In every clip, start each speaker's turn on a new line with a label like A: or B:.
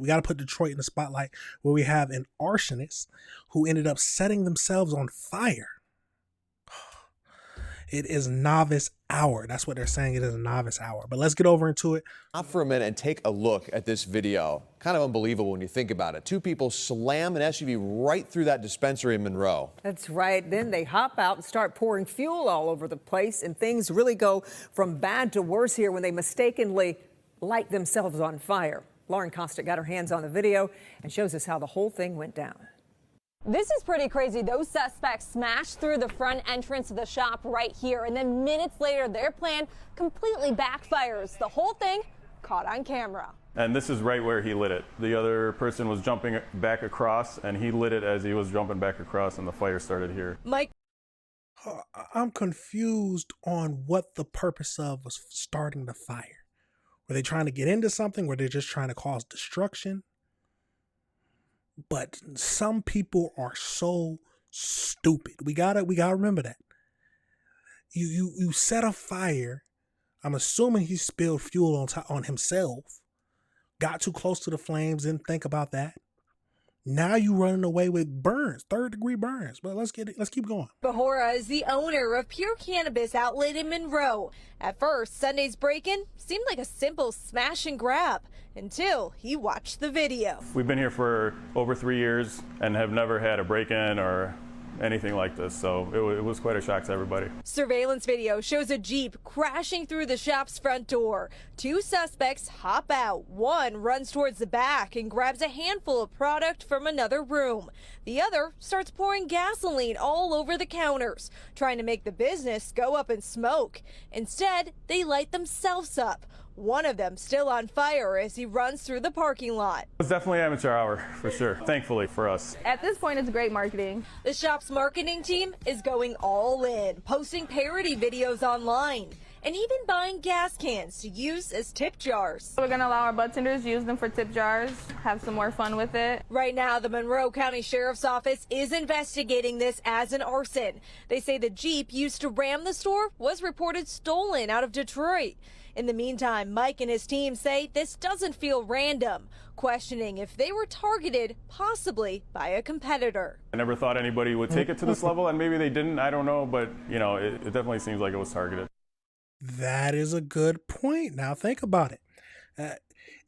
A: We got to put Detroit in the spotlight where we have an arsonist who ended up setting themselves on fire. It is novice hour. That's what they're saying. It is a novice hour. But let's get over into it.
B: Stop for a minute and take a look at this video. Kind of unbelievable when you think about it. Two people slam an SUV right through that dispensary in Monroe.
C: That's right. Then they hop out and start pouring fuel all over the place. And things really go from bad to worse here when they mistakenly light themselves on fire. Lauren Costa got her hands on the video and shows us how the whole thing went down.
D: This is pretty crazy. Those suspects smashed through the front entrance of the shop right here, and then minutes later, their plan completely backfires. The whole thing caught on camera.
E: And this is right where he lit it. The other person was jumping back across, and he lit it as he was jumping back across, and the fire started here.
C: Mike.
A: I'm confused on what the purpose of was starting the fire. Were they trying to get into something? Were they just trying to cause destruction? But some people are so stupid. We gotta remember that. You set a fire. I'm assuming he spilled fuel on himself. Got too close to the flames, didn't think about that. Now you running away with burns, 3rd-degree burns. But let's keep going.
F: Bahora is the owner of Pure Cannabis outlet in Monroe. At first, Sunday's break-in seemed like a simple smash and grab until he watched the video.
E: We've been here for over 3 years and have never had a break-in or anything like this, so it was quite a shock to everybody.
F: Surveillance video shows a Jeep crashing through the shop's front door. Two suspects hop out. One runs towards the back and grabs a handful of product from another room. The other starts pouring gasoline all over the counters, trying to make the business go up in smoke. Instead, they light themselves up. One of them still on fire as he runs through the parking lot.
E: It's definitely amateur hour, for sure, thankfully for us.
G: At this point, it's great marketing.
F: The shop's marketing team is going all in, posting parody videos online, and even buying gas cans to use as tip jars.
G: We're going to allow our budtenders to use them for tip jars, have some more fun with it.
F: Right now, the Monroe County Sheriff's Office is investigating this as an arson. They say the Jeep used to ram the store was reported stolen out of Detroit. In the meantime, Mike and his team say this doesn't feel random, questioning if they were targeted possibly by a competitor.
E: I never thought anybody would take it to this level, and maybe they didn't, I don't know, but you know, it definitely seems like it was targeted.
A: That is a good point. Now think about it.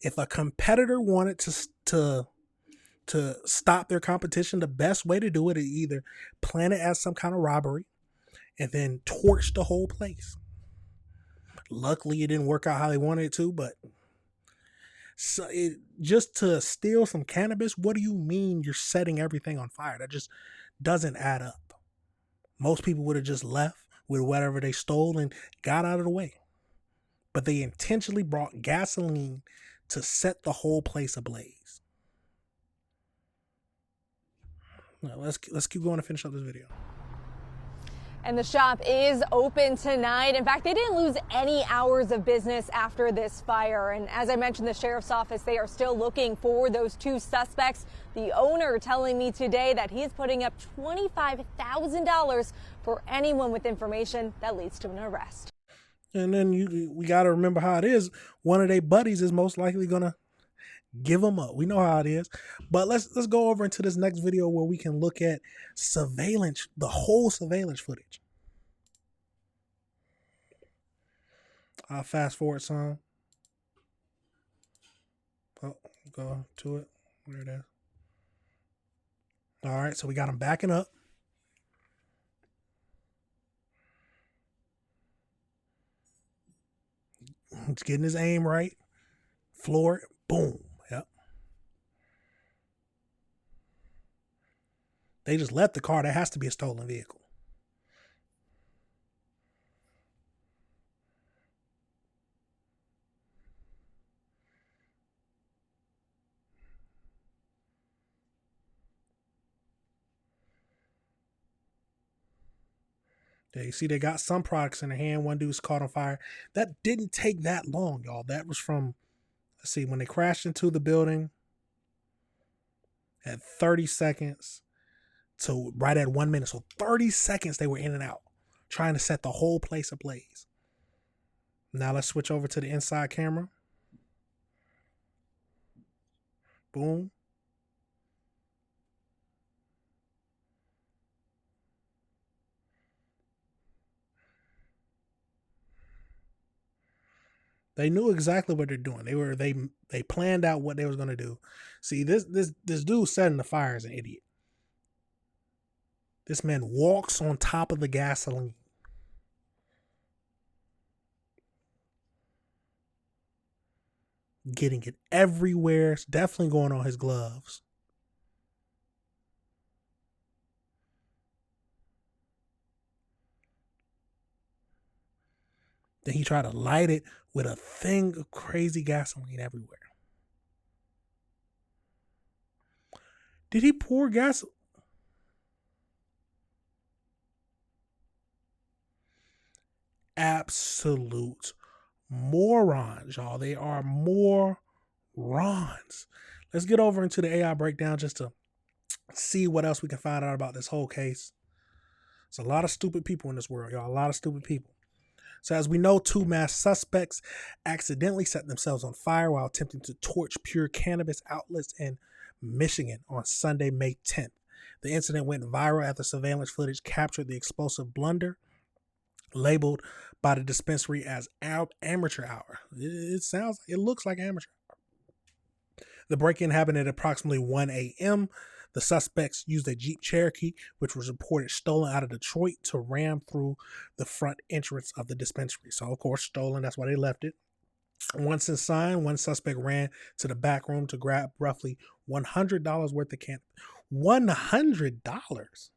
A: If a competitor wanted to stop their competition, the best way to do it is either plan it as some kind of robbery and then torch the whole place. Luckily, it didn't work out how they wanted it to, but just to steal some cannabis, what do you mean you're setting everything on fire? That just doesn't add up. Most people would have just left with whatever they stole and got out of the way. But they intentionally brought gasoline to set the whole place ablaze. Now, let's keep going to finish up this video.
D: And the shop is open tonight. In fact, they didn't lose any hours of business after this fire. And as I mentioned, the sheriff's office, they are still looking for those two suspects. The owner telling me today that he's putting up $25,000 for anyone with information that leads to an arrest.
A: And then we got to remember how it is. One of their buddies is most likely going to give them up. We know how it is. But let's go over into this next video where we can look at surveillance, the whole surveillance footage. I'll fast forward some. Oh, go to it. There it is. All right, so we got him backing up. He's getting his aim right. Floor it. Boom. Yep. They just left the car. That has to be a stolen vehicle. Yeah, you see they got some products in their hand. One dude's caught on fire. That didn't take that long, y'all. That was from, let's see, when they crashed into the building at 30 seconds to right at 1 minute. So 30 seconds they were in and out trying to set the whole place ablaze. Now let's switch over to the inside camera. Boom. They knew exactly what they're doing. They planned out what they was gonna do. See, this dude setting the fire is an idiot. This man walks on top of the gasoline. Getting it everywhere. It's definitely going on his gloves. Then he tried to light it with a thing of crazy gasoline everywhere. Did he pour gas? Absolute morons, y'all. They are morons. Let's get over into the AI breakdown just to see what else we can find out about this whole case. There's a lot of stupid people in this world, y'all. A lot of stupid people. So as we know, 2 masked suspects accidentally set themselves on fire while attempting to torch pure cannabis outlets in Michigan on Sunday, May 10th. The incident went viral after surveillance footage captured the explosive blunder labeled by the dispensary as amateur hour. It looks like amateur hour. The break-in happened at approximately 1 a.m. The suspects used a Jeep Cherokee, which was reported stolen out of Detroit, to ram through the front entrance of the dispensary. So, of course, stolen. That's why they left it. Once inside, one suspect ran to the back room to grab roughly $100 worth of cannabis. $100?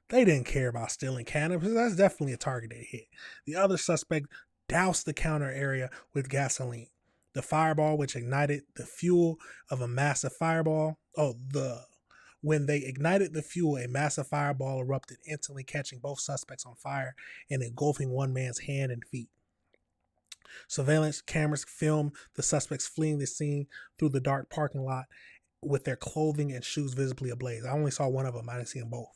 A: They didn't care about stealing cannabis. That's definitely a targeted hit. The other suspect doused the counter area with gasoline. The fireball, which ignited the fuel of a massive fireball. When they ignited the fuel, a massive fireball erupted, instantly catching both suspects on fire and engulfing one man's hand and feet. Surveillance cameras filmed the suspects fleeing the scene through the dark parking lot with their clothing and shoes visibly ablaze. I only saw one of them. I didn't see them both.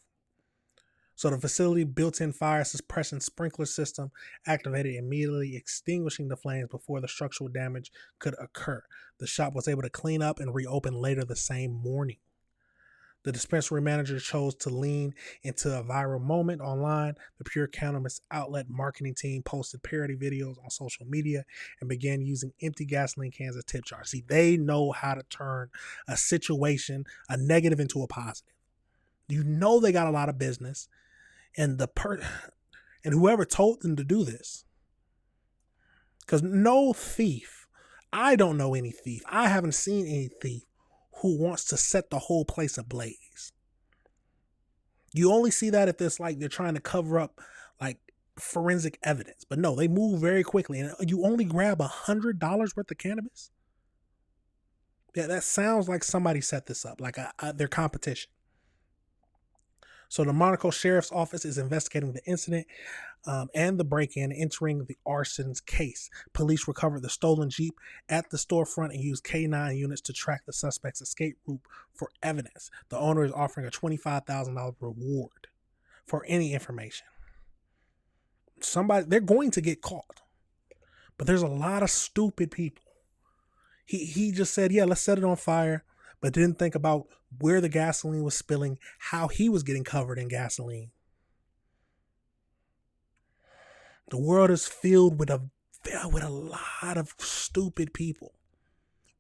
A: So the facility built-in fire suppression sprinkler system activated, immediately extinguishing the flames before the structural damage could occur. The shop was able to clean up and reopen later the same morning. The dispensary manager chose to lean into a viral moment online. The Pure Cannabis outlet marketing team posted parody videos on social media and began using empty gasoline cans as tip jars. See, they know how to turn a situation, a negative, into a positive. You know they got a lot of business. And whoever told them to do this, because no thief, I don't know any thief, I haven't seen any thief who wants to set the whole place ablaze. You only see that if it's like they're trying to cover up like forensic evidence. But no, they move very quickly, and you only grab $100 worth of cannabis. Yeah, that sounds like somebody set this up, like their competition. So the Monaco Sheriff's Office is investigating the incident and the break-in, entering the arson's case. Police recovered the stolen Jeep at the storefront and used K9 units to track the suspect's escape route for evidence. The owner is offering a $25,000 reward for any information. They're going to get caught. But there's a lot of stupid people. He just said, yeah, let's set it on fire, but didn't think about where the gasoline was spilling, how he was getting covered in gasoline. The world is filled with a lot of stupid people.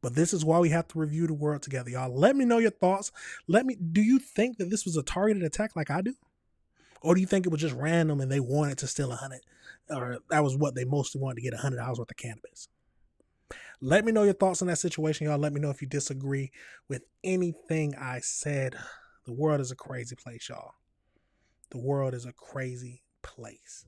A: But this is why we have to review the world together, y'all. Let me know your thoughts. Do you think that this was a targeted attack like I do? Or do you think it was just random and they wanted to steal 100? Or that was what they mostly wanted, to get $100 worth of cannabis? Let me know your thoughts on that situation, y'all. Let me know if you disagree with anything I said. The world is a crazy place, y'all. The world is a crazy place.